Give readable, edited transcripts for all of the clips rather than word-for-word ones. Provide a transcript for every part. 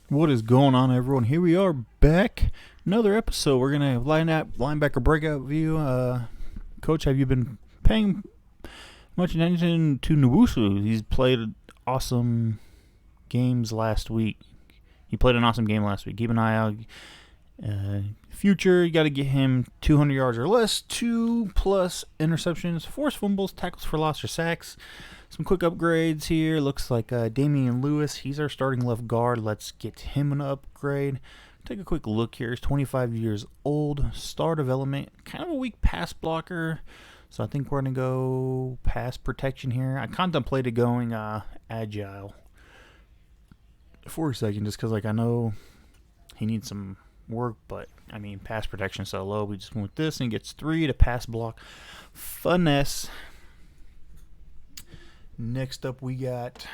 What is going on, everyone? Here we are back. Another episode. We're going to linebacker breakout view. Coach, have you been paying much attention to Nwosu? He's played awesome games last week. He played an awesome game last week. Keep an eye out. Future, you got to get him 200 yards or less, 2+ interceptions, forced fumbles, tackles for loss or sacks. Some quick upgrades here. Looks like Damian Lewis, he's our starting left guard. Let's get him an upgrade. Take a quick look here. He's 25 years old, star development, kind of a weak pass blocker. So I think we're going to go pass protection here. I contemplated going agile for a second just because I know he needs some work, but I mean pass protection so low. We just went with this and he gets 3 to pass block finesse. Next up we got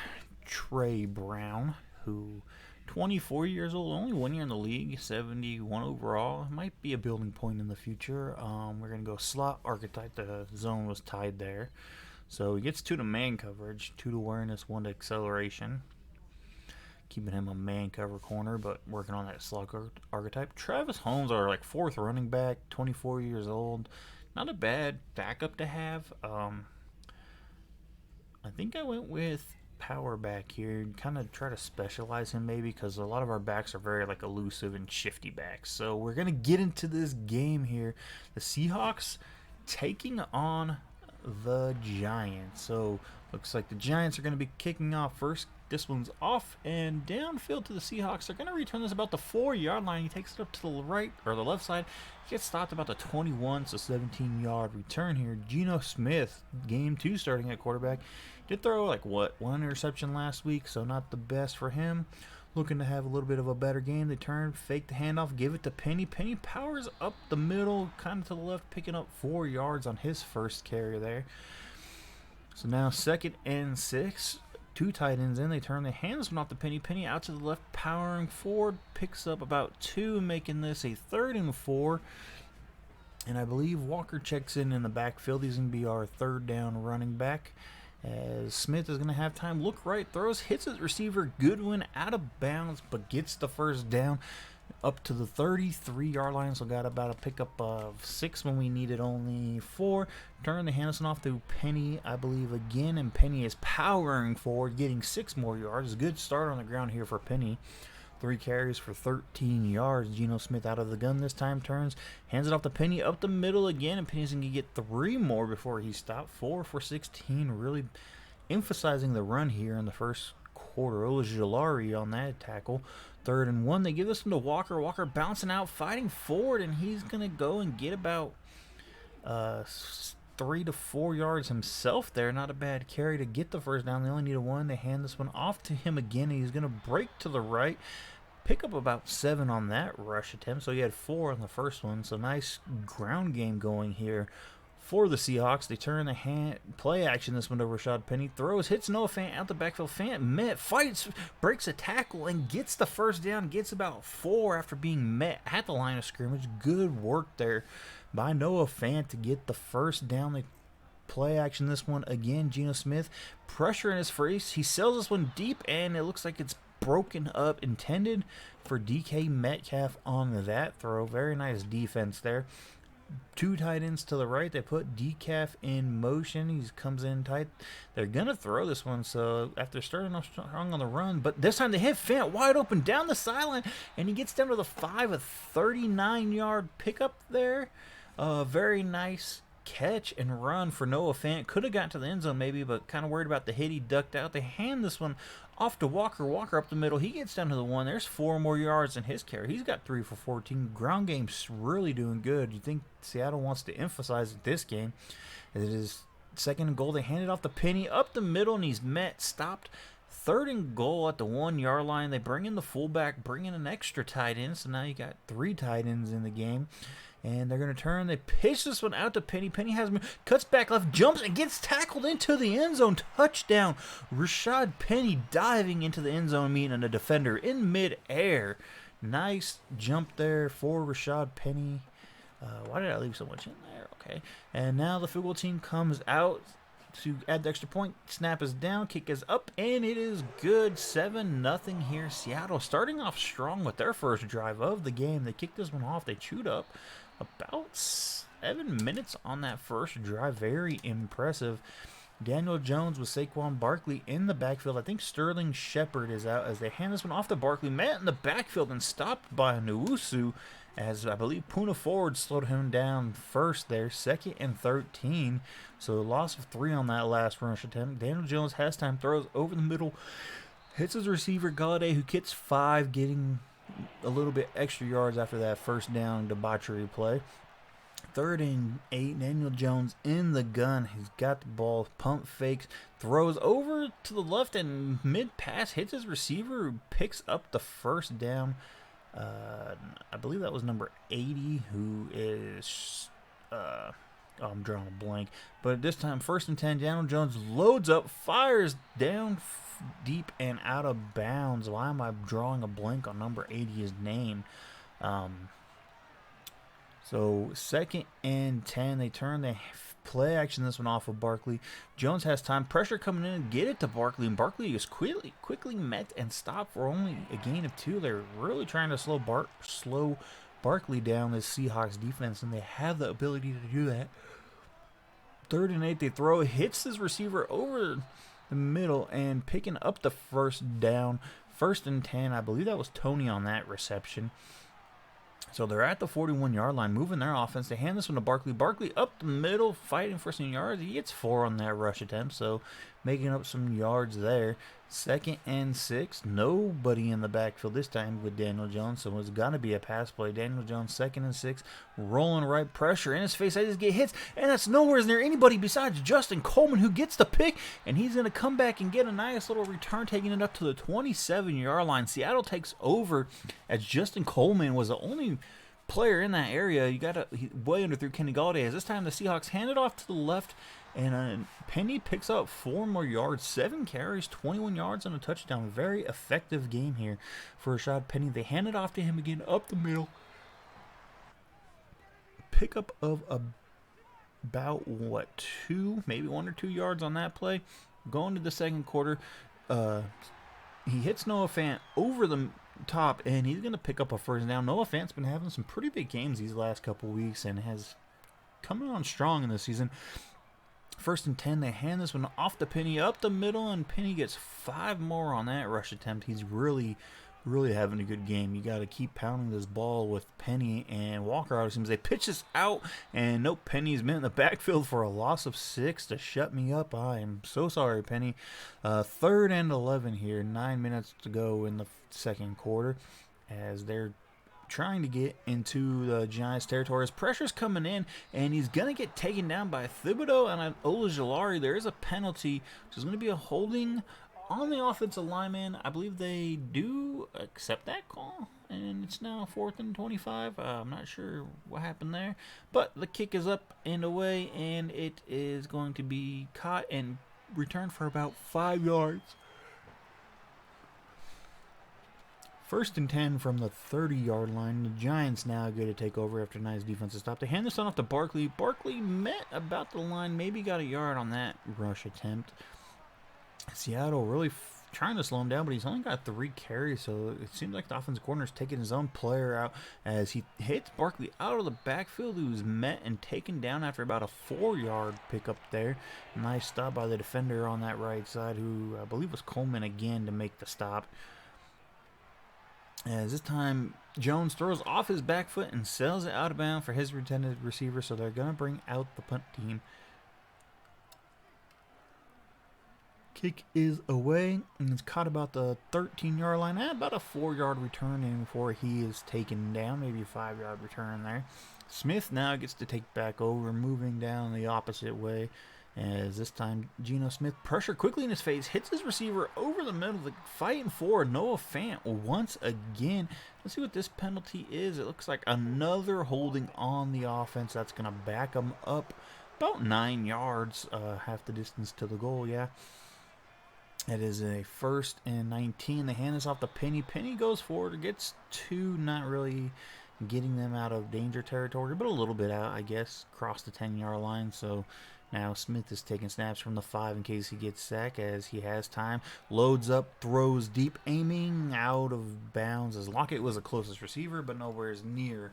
Trey Brown, who 24 years old, only 1 year in the league, 71 overall. Might be a building point in the future. We're going to go slot archetype. The zone was tied there. So he gets 2 to man coverage, 2 to awareness, 1 to acceleration. Keeping him a man cover corner, but working on that slot archetype. Travis Holmes, our 4th running back, 24 years old. Not a bad backup to have. I think I went with power back here. Kind of try to specialize him maybe because a lot of our backs are very elusive and shifty backs. So we're going to get into this game here. The Seahawks taking on the Giants. So looks like the Giants are going to be kicking off first. This one's off and downfield to the Seahawks. They're going to return this about the 4-yard line. He takes it up to the right or the left side. He gets stopped about the 21, so 17-yard return here. Geno Smith, game 2 starting at quarterback. Did throw 1 interception last week, so not the best for him. Looking to have a little bit of a better game. They turn, fake the handoff, give it to Penny. Penny powers up the middle, kind of to the left, picking up 4 yards on his first carry there. So now 2nd and 6. 2 tight ends in. They turn, they hand this one off to Penny. Penny out to the left, powering forward, picks up about 2, making this a 3rd and 4. And I believe Walker checks in the backfield. He's going to be our 3rd down running back. As Smith is going to have time, look right, throws, hits his receiver, Goodwin out of bounds, but gets the first down up to the 33-yard line. So got about a pickup of 6 when we needed only 4. Turn the Hannison off to Penny, I believe, again, and Penny is powering forward, getting 6 more yards. Good start on the ground here for Penny. 3 carries for 13 yards. Geno Smith out of the gun this time, turns, hands it off to Penny up the middle again, and Penny's going to get 3 more before he stopped. 4 for 16, really emphasizing the run here in the first quarter. Ojulari on that tackle. 3rd and 1. They give this one to Walker. Walker bouncing out, fighting forward, and he's going to go and get about 3 to 4 yards himself there. Not a bad carry to get the first down. They only need a 1. They hand this one off to him again, and he's going to break to the right. Pick up about 7 on that rush attempt. So he had 4 on the first one. So nice ground game going here for the Seahawks. They turn the play action this one to Rashad Penny. Throws, hits Noah Fant out the backfield. Fant fights, breaks a tackle, and gets the first down. Gets about 4 after being met at the line of scrimmage. Good work there by Noah Fant to get the first down. They play action this one again. Geno Smith, pressure in his face. He sells this one deep, and it looks like it's broken up, intended for DK Metcalf on that throw. Very nice defense there. 2 tight ends to the right. They put DCAF in motion. He comes in tight. They're going to throw this one. So after starting off strong on the run, but this time they hit Fant wide open down the sideline, and he gets down to the 5, a 39-yard pickup there. Very nice catch and run for Noah Fant. Could have gotten to the end zone maybe, but kind of worried about the hit. He ducked out. They hand this one off to Walker. Walker up the middle. He gets down to the 1. There's 4 more yards in his carry. He's got 3 for 14. Ground game's really doing good. You think Seattle wants to emphasize this game. It is 2nd and goal. They hand it off to Penny up the middle, and he's stopped. 3rd and goal at the 1-yard line. They bring in the fullback, bring in an extra tight end. So now you got 3 tight ends in the game. And they're going to turn. They pitch this one out to Penny. Penny has cuts back left, jumps, and gets tackled into the end zone. Touchdown. Rashad Penny diving into the end zone, meeting a defender in midair. Nice jump there for Rashad Penny. Why did I leave so much in there? Okay. And now the field goal team comes out to add the extra point. Snap is down, kick is up, and it is good. 7-0 here. Seattle starting off strong with their first drive of the game. They kicked this one off. They chewed up about 7 minutes on that first drive. Very impressive. Daniel Jones with Saquon Barkley in the backfield. I think Sterling Shepard is out as they hand this one off to Barkley. Met in the backfield and stopped by Nwosu, as I believe Puna Ford slowed him down first there. 2nd and 13. So a loss of 3 on that last rush attempt. Daniel Jones has time, throws over the middle, hits his receiver Galladay, who gets 5, getting a little bit extra yards after that first down debauchery play. 3rd and 8, Daniel Jones in the gun. He's got the ball, pump fakes, throws over to the left, and mid-pass hits his receiver, who picks up the first down. I believe that was number 80, who is... I'm drawing a blank. But this time, 1st and 10, Daniel Jones loads up, fires down deep and out of bounds. Why am I drawing a blank on number 80's name? So 2nd and 10, they turn the play action this one off of Barkley. Jones has time, pressure coming in, and get it to Barkley, and Barkley is quickly met and stopped for only a gain of 2. They're really trying to slow Barkley down, this Seahawks defense, and they have the ability to do that. 3rd and 8, they throw, hits his receiver over the middle and picking up the first down. 1st and 10, I believe that was Tony on that reception. So they're at the 41-yard line, moving their offense. They hand this one to Barkley. Barkley up the middle, fighting for some yards. He gets 4 on that rush attempt, so making up some yards there. 2nd and 6, nobody in the backfield this time with Daniel Jones, so it's got to be a pass play. Daniel Jones, 2nd and 6, rolling right, pressure in his face. I just get hits, and that's nowhere near anybody besides Justin Coleman, who gets the pick, and he's going to come back and get a nice little return, taking it up to the 27-yard line. Seattle takes over as Justin Coleman was the only player in that area. You got way under through Kenny Galladay. As this time the Seahawks hand it off to the left, and Penny picks up 4 more yards, 7 carries, 21 yards and a touchdown. Very effective game here for Rashad Penny. They hand it off to him again up the middle. Pickup of about, 2, maybe 1 or 2 yards on that play. Going to the second quarter, he hits Noah Fant over the top, and he's going to pick up a first down. Noah Fant's been having some pretty big games these last couple weeks and has coming on strong in this season. 1st and 10, they hand this one off to Penny up the middle, and Penny gets 5 more on that rush attempt. He's really having a good game. You got to keep pounding this ball with Penny and Walker out. It seems they pitch this out, and nope, Penny's been in the backfield for a loss of 6 to shut me up. I am so sorry, Penny. 3rd and 11 here, 9 minutes to go in the second quarter, as they're trying to get into the Giants' territory. As pressure's coming in, and he's going to get taken down by Thibodeau and Ojulari. There is a penalty, which is going to be a holding on the offensive lineman. I believe they do accept that call, and it's now 4th and 25. I'm not sure what happened there, but the kick is up and away, and it is going to be caught and returned for about 5 yards. 1st and 10 from the 30-yard line. The Giants now get to take over after a nice defensive stop. They hand this one off to Barkley. Barkley met about the line, maybe got a yard on that rush attempt. Seattle really trying to slow him down, but he's only got 3 carries, so it seems like the offensive coordinator is taking his own player out as he hits Barkley out of the backfield, who's met and taken down after about a 4-yard pickup there. Nice stop by the defender on that right side, who I believe was Coleman again to make the stop. As this time, Jones throws off his back foot and sails it out of bounds for his intended receiver, so they're going to bring out the punt team. Kick is away, and it's caught about the 13-yard line, at about a 4-yard return in before he is taken down, maybe a 5-yard return there. Smith now gets to take back over, moving down the opposite way. As this time, Geno Smith, pressure quickly in his face, hits his receiver over the middle, fighting for Noah Fant once again. Let's see what this penalty is. It looks like another holding on the offense. That's going to back them up about 9 yards, half the distance to the goal, yeah. It is a 1st and 19. They hand this off to Penny. Penny goes forward, gets 2, not really getting them out of danger territory, but a little bit out, I guess, across the 10-yard line. So Now Smith is taking snaps from the 5 in case he gets sacked as he has time. Loads up, throws deep, aiming out of bounds as Lockett was the closest receiver, but nowhere near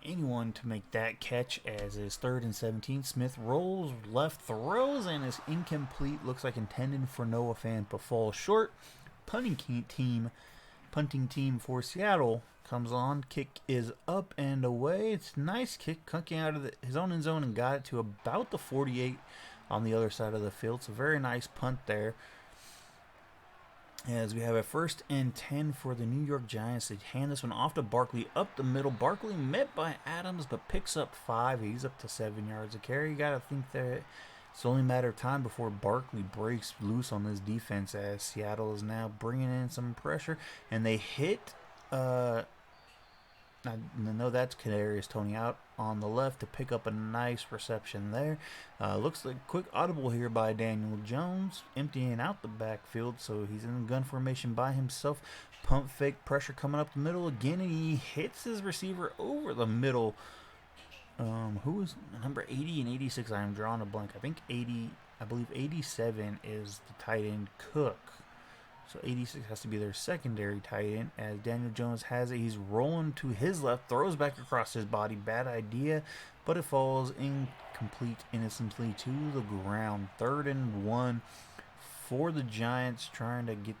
anyone to make that catch as is 3rd and 17. Smith rolls left, throws, and is incomplete. Looks like intended for Noah Fant, but falls short. Punting team for Seattle comes on. Kick is up and away. It's a nice kick, cooking out of his own end zone and got it to about the 48 on the other side of the field. So very nice punt there. As we have a 1st and 10 for the New York Giants. They hand this one off to Barkley up the middle. Barkley met by Adams, but picks up 5. He's up to 7 yards a carry. You got to think that it's only a matter of time before Barkley breaks loose on this defense as Seattle is now bringing in some pressure. And they hit, no, that's Kadarius Toney out on the left to pick up a nice reception there. Looks like quick audible here by Daniel Jones, emptying out the backfield, so he's in gun formation by himself. Pump fake, pressure coming up the middle again, and he hits his receiver over the middle. Who is number 80 and 86? I am drawing a blank. I think 87 is the tight end Cook. So 86 has to be their secondary tight end as Daniel Jones has it. He's rolling to his left, throws back across his body. Bad idea, but it falls incomplete innocently to the ground. 3rd and 1 for the Giants, trying to get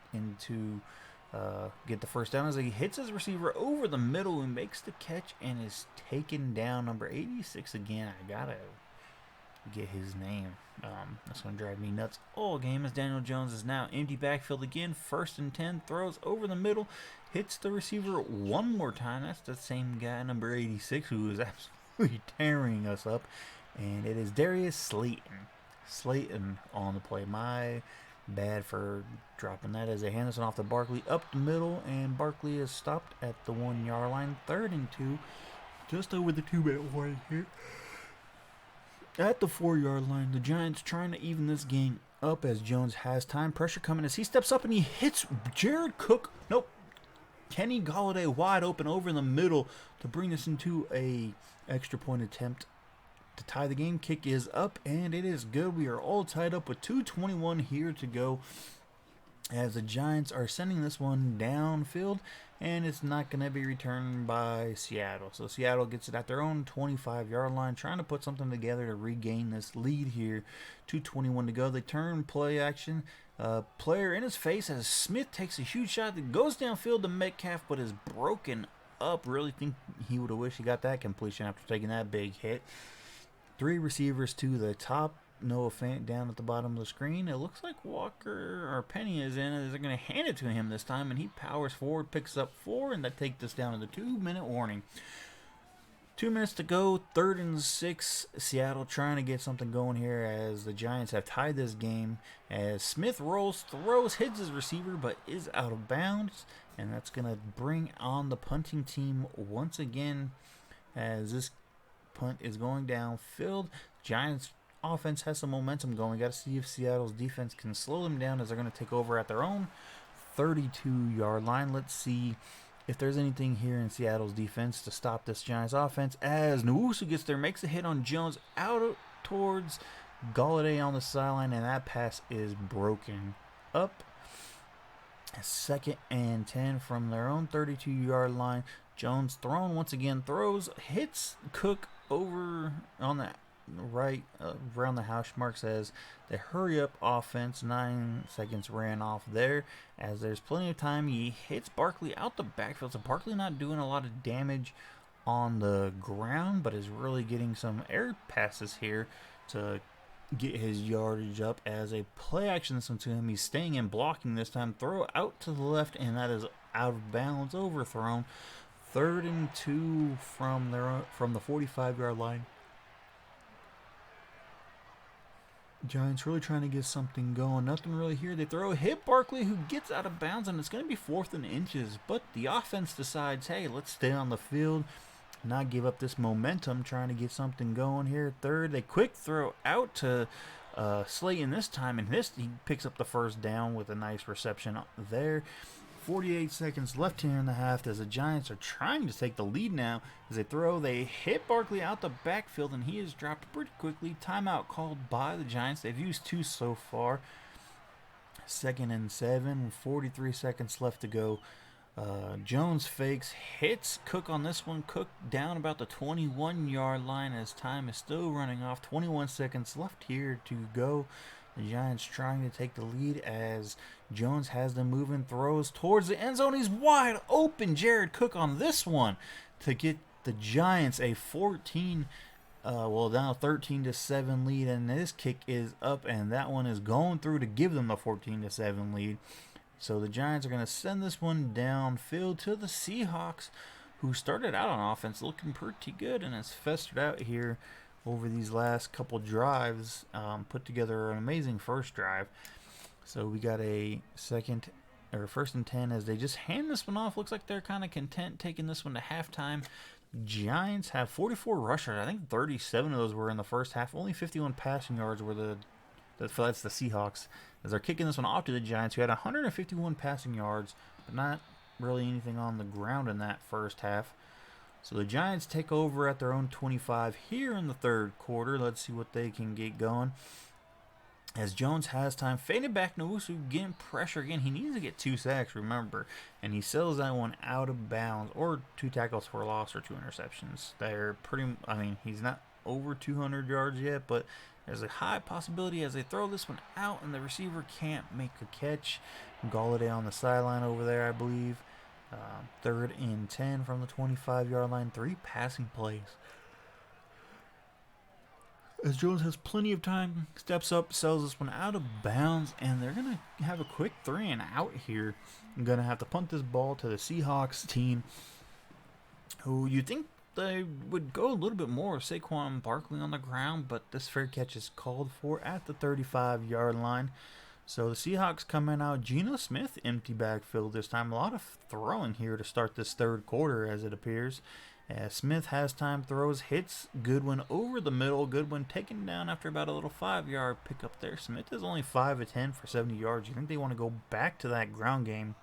the first down as he hits his receiver over the middle and makes the catch and is taken down. Number 86 again. I gotta get his name. That's going to drive me nuts all game as Daniel Jones is now empty backfield again. 1st and 10, throws over the middle, hits the receiver one more time. That's the same guy, number 86, who is absolutely tearing us up. And it is Darius Slayton on the play. My bad for dropping that as they hand this one off to Barkley up the middle, and Barkley is stopped at the 1 yard line. 3rd and 2, just over the 2-minute warning here. At the 4 yard line, the Giants trying to even this game up as Jones has time. Pressure coming as he steps up and he hits Jared Cook. Nope. Kenny Golladay wide open over in the middle to bring this into a extra point attempt to tie the game. Kick is up and it is good. We are all tied up with 2:21 here to go as the Giants are sending this one downfield, and it's not going to be returned by Seattle. So Seattle gets it at their own 25-yard line, trying to put something together to regain this lead here. 2:21 to go. They turn play action. Player in his face as Smith takes a huge shot that goes downfield to Metcalf, but is broken up. Really think he would have wished he got that completion after taking that big hit. 3 receivers to the top. Noah Fant down at the bottom of the screen. It looks like Walker or Penny is in. They're going to hand it to him this time, and he powers forward, picks up 4, and that takes us down to the 2-minute warning. 2 minutes to go, 3rd and 6. Seattle trying to get something going here as the Giants have tied this game. As Smith rolls, throws, hits his receiver, but is out of bounds, and that's going to bring on the punting team once again as this punt is going downfield. Giants offense has some momentum going. Got to see if Seattle's defense can slow them down as they're going to take over at their own 32-yard line. Let's see if there's anything here in Seattle's defense to stop this Giants offense as Nwosu gets there, makes a hit on Jones out towards Golladay on the sideline, and that pass is broken up. 2nd and 10 from their own 32-yard line. Jones thrown once again, throws, hits Cook over on the right around the hash marks as the hurry up offense. 9 seconds ran off there as there's plenty of time. He hits Barkley out the backfield, so Barkley not doing a lot of damage on the ground, but is really getting some air passes here to get his yardage up as a play action this one to him. He's staying in blocking this time. Throw out to the left, and that is out of bounds, overthrown. 3rd and 2 from the 45-yard line. Giants really trying to get something going. Nothing really here. They throw a hit Barkley, who gets out of bounds, and it's going to be 4th and inches. But the offense decides, hey, let's stay on the field, not give up this momentum, trying to get something going here. 3rd, a quick throw out to Slayton this time, and he picks up the 1st down with a nice reception there. 48 seconds left here in the half as the Giants are trying to take the lead now. As they throw, they hit Barkley out the backfield, and he is dropped pretty quickly. Timeout called by the Giants. They've used 2 so far. 2nd and 7, 43 seconds left to go. Jones fakes, hits Cook on this one. Cook down about the 21-yard line as time is still running off. 21 seconds left here to go. The Giants trying to take the lead as Jones has them moving, throws towards the end zone. He's wide open. Jared Cook on this one to get the Giants a 13-7 lead, and this kick is up, and that one is going through to give them the 14-7 lead. So the Giants are going to send this one downfield to the Seahawks, who started out on offense looking pretty good and has festered out here over these last couple drives, put together an amazing first drive. So we got a 1st and 10 as they just hand this one off. Looks like they're kind of content taking this one to halftime. Giants have 44 rushers. I think 37 of those were in the first half. Only 51 passing yards were that's the Seahawks, as they're kicking this one off to the Giants, who had 151 passing yards, but not really anything on the ground in that first half. So the Giants take over at their own 25 here in the third quarter. Let's see what they can get going. As Jones has time, faded back, Nwosu getting pressure again. He needs to get 2 sacks, remember, and he sells that one out of bounds, or 2 tackles for a loss or 2 interceptions. They're he's not over 200 yards yet, but there's a high possibility as they throw this one out and the receiver can't make a catch. Galladay on the sideline over there, I believe. 3rd and 10 from the 25-yard line. 3 passing plays. As Jones has plenty of time, steps up, sells this one out of bounds, and they're going to have a quick 3 and out here. I'm going to have to punt this ball to the Seahawks team, who you think they would go a little bit more with Saquon Barkley on the ground, but this fair catch is called for at the 35-yard line. So the Seahawks coming out, Geno Smith, empty backfield this time. A lot of throwing here to start this third quarter, as it appears. As Smith has time, throws, hits Goodwin over the middle. Goodwin taken down after about a little 5-yard pickup there. Smith is only 5 of 10 for 70 yards. You think they want to go back to that ground game?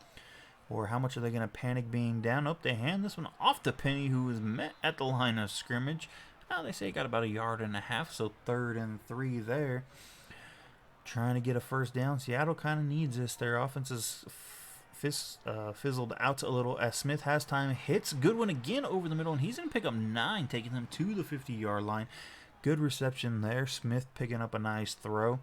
Or how much are they going to panic being down? Oh, they hand this one off to Penny, who is met at the line of scrimmage. Now they say he got about 1.5 yards, so 3rd and 3 there. Trying to get a first down. Seattle kind of needs this. Their offense is fizzled out a little as Smith has time, hits Goodwin again over the middle, and he's going to pick up 9, taking them to the 50-yard line. Good reception there. Smith picking up a nice throw.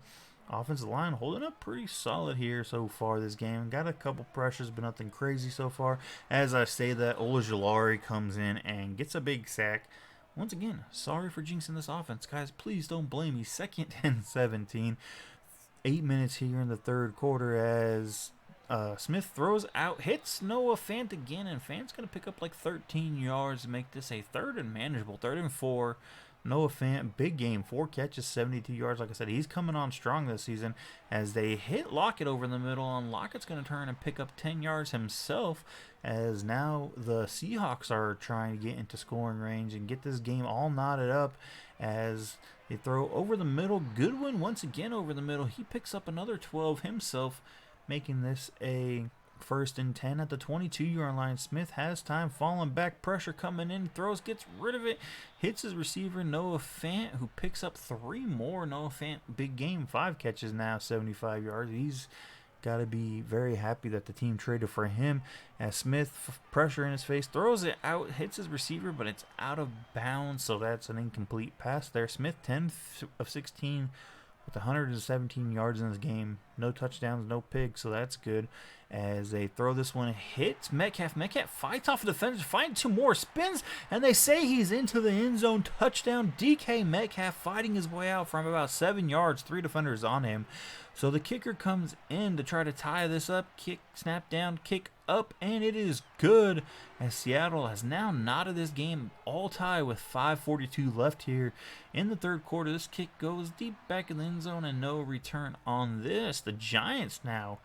Offensive line holding up pretty solid here so far this game. Got a couple pressures, but nothing crazy so far. As I say that, Ojulari comes in and gets a big sack. Once again, sorry for jinxing this offense. Guys, please don't blame me. 2nd and 17. 8 minutes here in the third quarter as Smith throws out, hits Noah Fant again, and Fant's going to pick up like 13 yards to make this a 3rd and manageable. 3rd and 4. Noah Fant, big game, 4 catches, 72 yards. Like I said, he's coming on strong this season as they hit Lockett over the middle, and Lockett's going to turn and pick up 10 yards himself, as now the Seahawks are trying to get into scoring range and get this game all knotted up as they throw over the middle. Goodwin once again over the middle. He picks up another 12 himself, making this a 1st and 10 at the 22-yard line. Smith has time, falling back, pressure coming in, throws, gets rid of it, hits his receiver Noah Fant, who picks up 3 more. Noah Fant, big game, 5 catches now, 75 yards. He's got to be very happy that the team traded for him. As Smith, pressure in his face, throws it out, hits his receiver, but it's out of bounds, so that's an incomplete pass there. Smith, 10 of 16 with 117 yards in this game. No touchdowns, no picks, so that's good. As they throw this one, hits Metcalf. Metcalf fights off the defenders, finds 2 more, spins, and they say he's into the end zone. Touchdown. DK Metcalf fighting his way out from about 7 yards. 3 defenders on him. So the kicker comes in to try to tie this up. Kick, snap down, kick up, and it is good. As Seattle has now knotted this game all tie with 5:42 left here in the third quarter. This kick goes deep back in the end zone and no return on this. The Giants now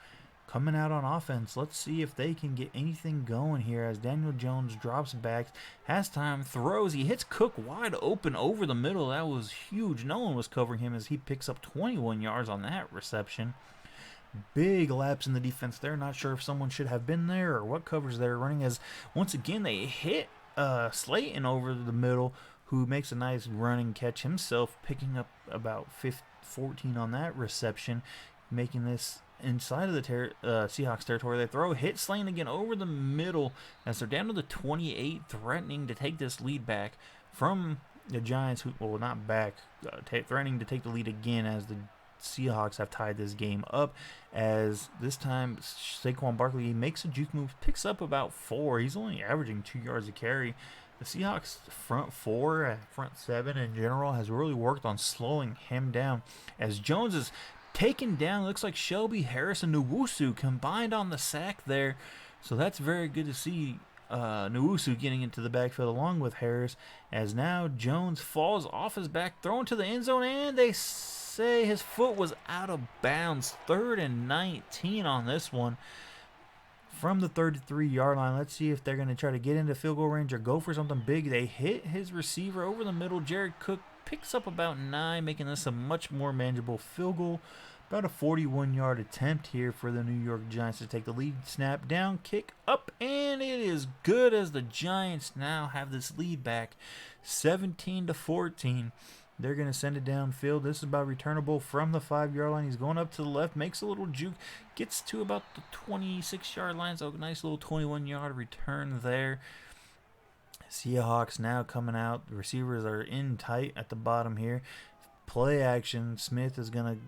coming out on offense. Let's see if they can get anything going here as Daniel Jones drops back, has time, throws. He hits Cook wide open over the middle. That was huge. No one was covering him as he picks up 21 yards on that reception. Big lapse in the defense there. Not sure if someone should have been there or what covers they're running, as once again they hit Slayton over the middle, who makes a nice running catch himself, picking up about 14 on that reception, making this inside of the Seahawks territory. They throw, hit Slayton again over the middle as they're down to the 28, threatening to take this lead back from the Giants, who, well, not back, threatening to take the lead again as the Seahawks have tied this game up, as this time Saquon Barkley makes a juke move, picks up about 4. He's only averaging 2 yards a carry. The Seahawks front 4, front 7 in general has really worked on slowing him down, as Jones is taken down. Looks like Shelby Harris and Nwosu combined on the sack there, so that's very good to see. Nwosu getting into the backfield along with Harris, as now Jones falls off his back, thrown to the end zone, and they say his foot was out of bounds. 3rd and 19 on this one from the 33-yard line. Let's see if they're going to try to get into field goal range or go for something big. They hit his receiver over the middle. Jared Cook picks up about 9, making this a much more manageable field goal. About a 41-yard attempt here for the New York Giants to take the lead. Snap down, kick up, and it is good, as the Giants now have this lead back 17-14. They're going to send it downfield. This is about returnable from the 5-yard line. He's going up to the left, makes a little juke, gets to about the 26-yard line. So nice little 21-yard return there. Seahawks now coming out. The receivers are in tight at the bottom here. Play action. Smith is going to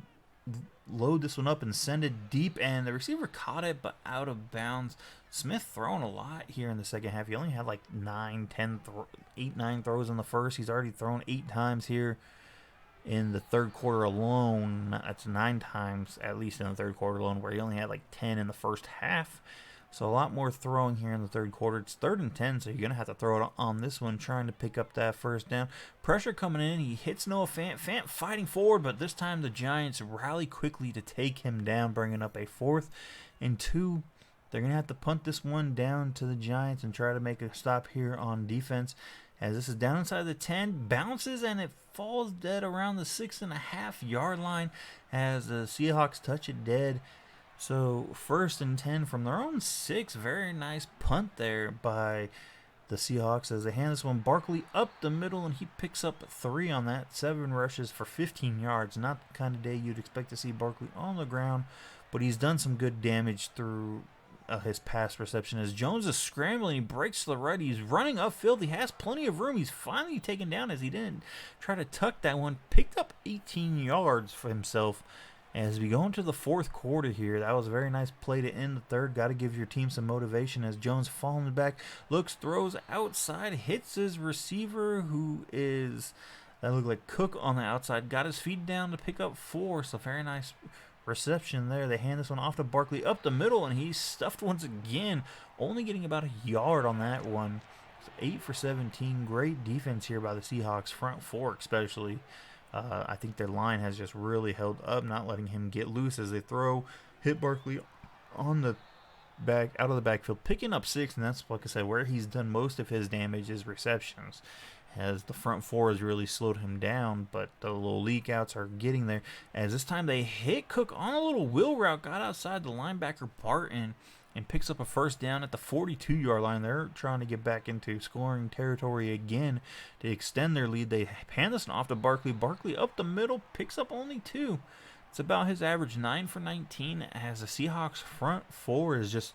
load this one up and send it deep, and the receiver caught it but out of bounds. Smith throwing a lot here in the second half. He only had like 9 throws in the first. He's already thrown 8 times here in the third quarter alone. That's 9 times at least in the third quarter alone, where he only had like 10 in the first half. So a lot more throwing here in the third quarter. It's 3rd and 10, so you're going to have to throw it on this one, trying to pick up that first down. Pressure coming in. He hits Noah Fant. Fant fighting forward, but this time the Giants rally quickly to take him down, bringing up a 4th and 2. They're going to have to punt this one down to the Giants and try to make a stop here on defense, as this is down inside the 10, bounces, and it falls dead around the 6.5-yard line as the Seahawks touch it dead. So 1st and 10 from their own 6. Very nice punt there by the Seahawks as they hand this one. Barkley up the middle, and he picks up 3 on that. 7 rushes for 15 yards. Not the kind of day you'd expect to see Barkley on the ground, but he's done some good damage through his pass reception, as Jones is scrambling. He breaks to the right. He's running upfield. He has plenty of room. He's finally taken down, as he didn't try to tuck that one. Picked up 18 yards for himself. As we go into the 4th quarter here, that was a very nice play to end the third. Got to give your team some motivation, as Jones falling back, looks, throws outside, hits his receiver, who is, that looked like Cook on the outside. Got his feet down to pick up 4, so very nice reception there. They hand this one off to Barkley up the middle, and he's stuffed once again, only getting about a yard on that one. So 8 for 17. Great defense here by the Seahawks, front 4 especially. I think their line has just really held up, not letting him get loose as they throw, hit Barkley on the back, out of the backfield, picking up 6, and that's, like I said, where he's done most of his damage is receptions, as the front 4 has really slowed him down, but the little leak outs are getting there, as this time they hit Cook on a little wheel route, got outside the linebacker Barton, and picks up a first down at the 42-yard line. They're trying to get back into scoring territory again to extend their lead. They hand this off to Barkley. Barkley up the middle, picks up only 2. It's about his average, 9 for 19, as the Seahawks front 4 is just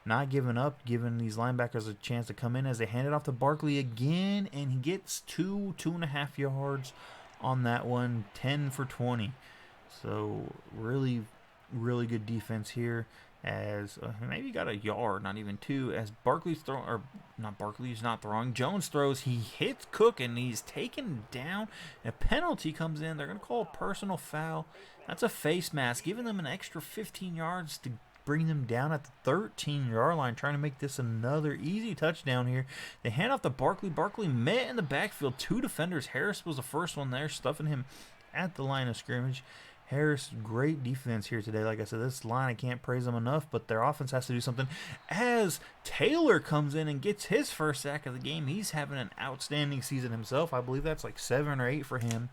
not giving up, giving these linebackers a chance to come in, as they hand it off to Barkley again, and he gets 2.5 yards on that one, 10 for 20. So really, really good defense here, as maybe got a yard, not even 2, as Barkley's throwing, or not Barkley's not throwing, Jones throws, he hits Cook, and he's taken down. A penalty comes in. They're going to call a personal foul. That's a face mask, giving them an extra 15 yards to bring them down at the 13-yard line, trying to make this another easy touchdown here. They hand off to Barkley. Barkley met in the backfield 2 defenders. Harris was the first one there, stuffing him at the line of scrimmage. Harris, great defense here today. Like I said, this line, I can't praise them enough, but their offense has to do something. As Taylor comes in and gets his first sack of the game, he's having an outstanding season himself. I believe that's like 7 or 8 for him,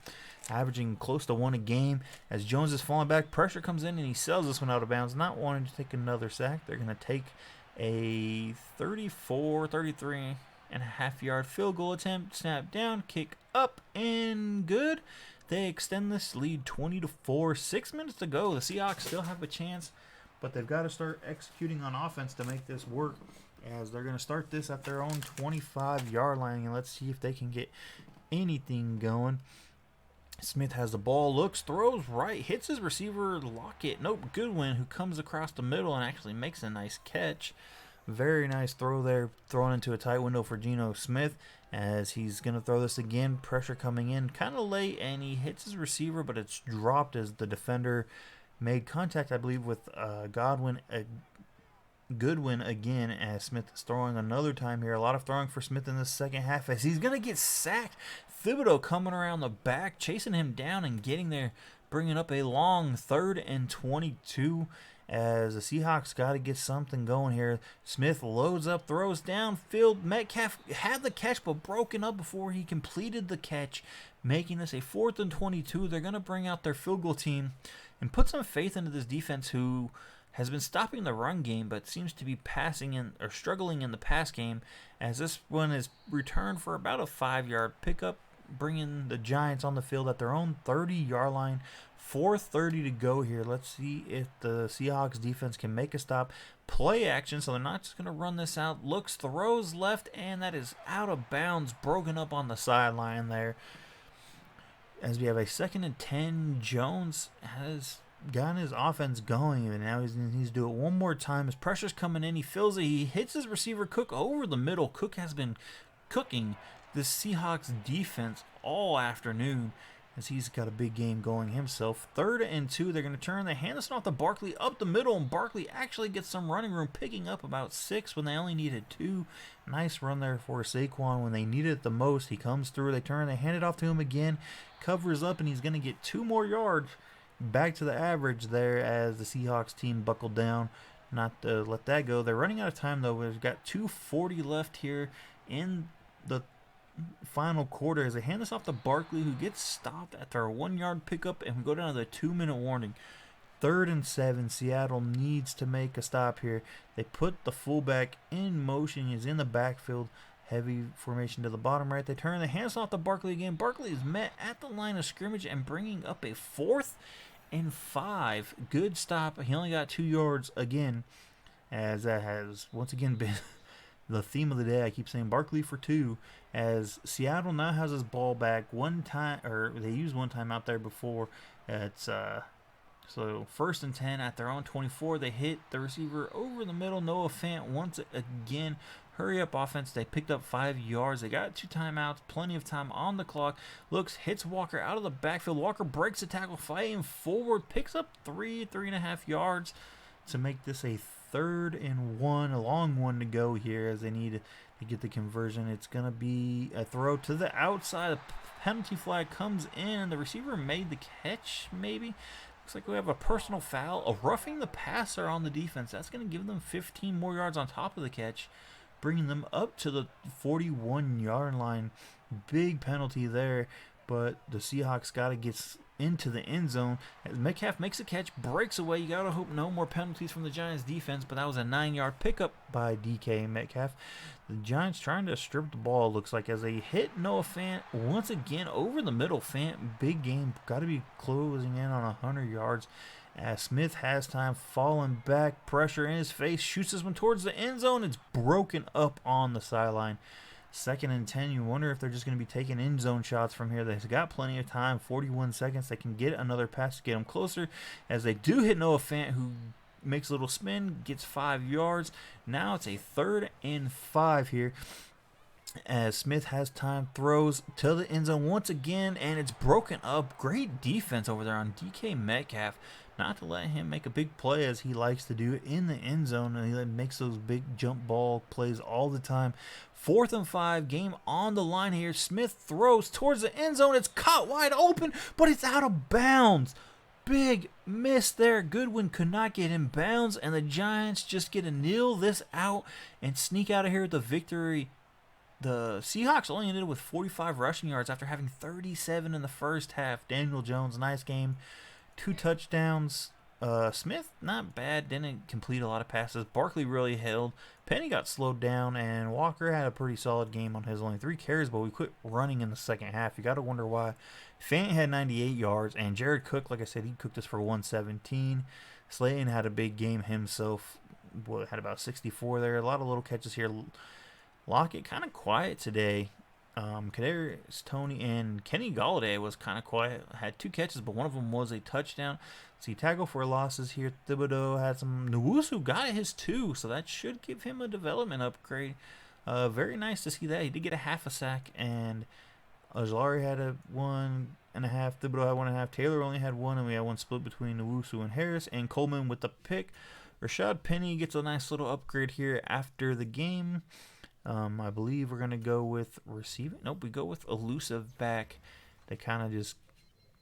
averaging close to 1 a game. As Jones is falling back, pressure comes in and he sells this one out of bounds, not wanting to take another sack. They're going to take a 33.5-yard field goal attempt. Snap down, kick up, and good. They extend this lead 20-4. 6 minutes to go. The Seahawks still have a chance, but they've got to start executing on offense to make this work, as they're going to start this at their own 25-yard line, and let's see if they can get anything going. Smith has the ball, looks, throws right, hits his receiver, Lockett. Nope, Goodwin, who comes across the middle and actually makes a nice catch. Very nice throw there, thrown into a tight window for Geno Smith, as he's going to throw this again. Pressure coming in kind of late, and he hits his receiver, but it's dropped as the defender made contact, I believe, with Goodwin again, as Smith is throwing another time here. A lot of throwing for Smith in the second half, as he's going to get sacked. Thibodeau coming around the back, chasing him down and getting there, bringing up a long 3rd and 22. As the Seahawks got to get something going here. Smith loads up, throws downfield. Metcalf had the catch but broken up before he completed the catch, making this a 4th and 22. They're going to bring out their field goal team and put some faith into this defense, who has been stopping the run game but seems to be passing in or struggling in the pass game, as this one is returned for about a 5-yard pickup, bringing the Giants on the field at their own 30-yard line. 4:30 to go here. Let's see if the Seahawks defense can make a stop. Play action, so they're not just going to run this out. Looks, throws left, and that is out of bounds, broken up on the sideline there. As we have a 2nd and 10, Jones has gotten his offense going, and now he needs to do it one more time. His pressure's coming in. He feels it. He hits his receiver, Cook, over the middle. Cook has been cooking the Seahawks defense all afternoon, as he's got a big game going himself. 3rd and 2, they're going to turn. They hand this off to Barkley up the middle, and Barkley actually gets some running room, picking up about 6 when they only needed 2. Nice run there for Saquon when they needed it the most. He comes through, they turn, they hand it off to him again, covers up, and he's going to get 2 more yards back to the average there, as the Seahawks team buckled down not to let that go. They're running out of time, though. We've got 2:40 left here in the final quarter, as they hand this off to Barkley, who gets stopped after a 1-yard pickup, and we go down to the 2-minute warning. 3rd and 7, Seattle needs to make a stop here. They put the fullback in motion. He's in the backfield, heavy formation to the bottom right. They turn, they hand this off to Barkley again. Barkley is met at the line of scrimmage and bringing up a 4th and 5. Good stop. He only got 2 yards again, as that has once again been the theme of the day. I keep saying Barkley for 2, as Seattle now has his ball back one time, or they used one time out there before. It's so 1st and 10 at their own 24. They hit the receiver over the middle. Noah Fant once again. Hurry up offense. They picked up 5 yards. They got 2 timeouts, plenty of time on the clock. Looks, hits Walker out of the backfield. Walker breaks the tackle, fighting forward, picks up 3.5 yards to make this a 3rd and 1, a long one to go here, as they need to get the conversion. It's going to be a throw to the outside. A penalty flag comes in. The receiver made the catch, maybe. Looks like we have a personal foul, a roughing the passer on the defense. That's going to give them 15 more yards on top of the catch, bringing them up to the 41-yard line. Big penalty there, but the Seahawks got to get into the end zone. As Metcalf makes a catch, breaks away. You got to hope no more penalties from the Giants defense, but that was a 9-yard pickup by DK Metcalf. The Giants trying to strip the ball, looks like, as they hit Noah Fant once again over the middle. Fant, big game, got to be closing in on 100 yards. As Smith has time, falling back, pressure in his face, shoots this one towards the end zone. It's broken up on the sideline. 2nd and 10, you wonder if they're just going to be taking end zone shots from here. They've got plenty of time, 41 seconds. They can get another pass to get them closer, as they do hit Noah Fant, who makes a little spin, gets 5 yards. Now it's a 3rd and 5 here, as Smith has time, throws to the end zone once again, and it's broken up. Great defense over there on DK Metcalf, not to let him make a big play, as he likes to do in the end zone, and he makes those big jump ball plays all the time. 4th and 5, game on the line here. Smith throws towards the end zone. It's caught wide open, but it's out of bounds. Big miss there. Goodwin could not get in bounds, and the Giants just get to kneel this out and sneak out of here with the victory. The Seahawks only ended with 45 rushing yards after having 37 in the first half. Daniel Jones, nice game. 2 touchdowns. Smith, not bad. Didn't complete a lot of passes. Barkley really held. Penny got slowed down, and Walker had a pretty solid game on his. Only 3 carries, but we quit running in the second half. You got to wonder why. Fant had 98 yards, and Jared Cook, like I said, he cooked us for 117. Slayton had a big game himself. Had about 64 there. A lot of little catches here. Lockett kind of quiet today. Kadarius Toney and Kenny Galladay was kind of quiet. Had 2 catches, but one of them was a touchdown. See, tackle for losses here. Thibodeau had some. Nwosu got his 2, so that should give him a development upgrade. Very nice to see that. He did get a half a sack, and Ojulari had a 1.5. Thibodeau had 1.5. Taylor only had 1, and we had 1 split between Nwosu and Harris. And Coleman with the pick. Rashad Penny gets a nice little upgrade here after the game. I believe we're going to go with receiving. Nope, we go with elusive back to kind of just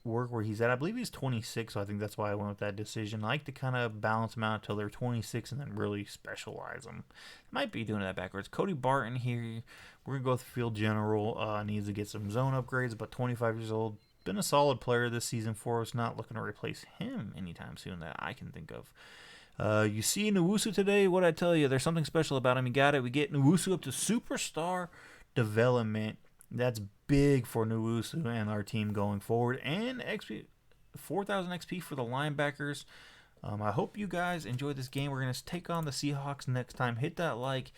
work where he's at. I believe he's 26, so I think that's why I went with that decision. I like to kind of balance them out until they're 26 and then really specialize them. Might be doing that backwards. Cody Barton here. We're going to go with field general. Needs to get some zone upgrades, but 25 years old. Been a solid player this season for us. Not looking to replace him anytime soon that I can think of. You see Nwosu today, what I tell you, there's something special about him. You got it. We get Nwosu up to superstar development. That's big for Nwosu and our team going forward. And XP, 4,000 XP for the linebackers. I hope you guys enjoyed this game. We're going to take on the Seahawks next time. Hit that like,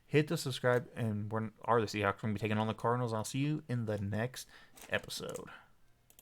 hit the subscribe, and we're the Seahawks. We're going to be taking on the Cardinals. I'll see you in the next episode.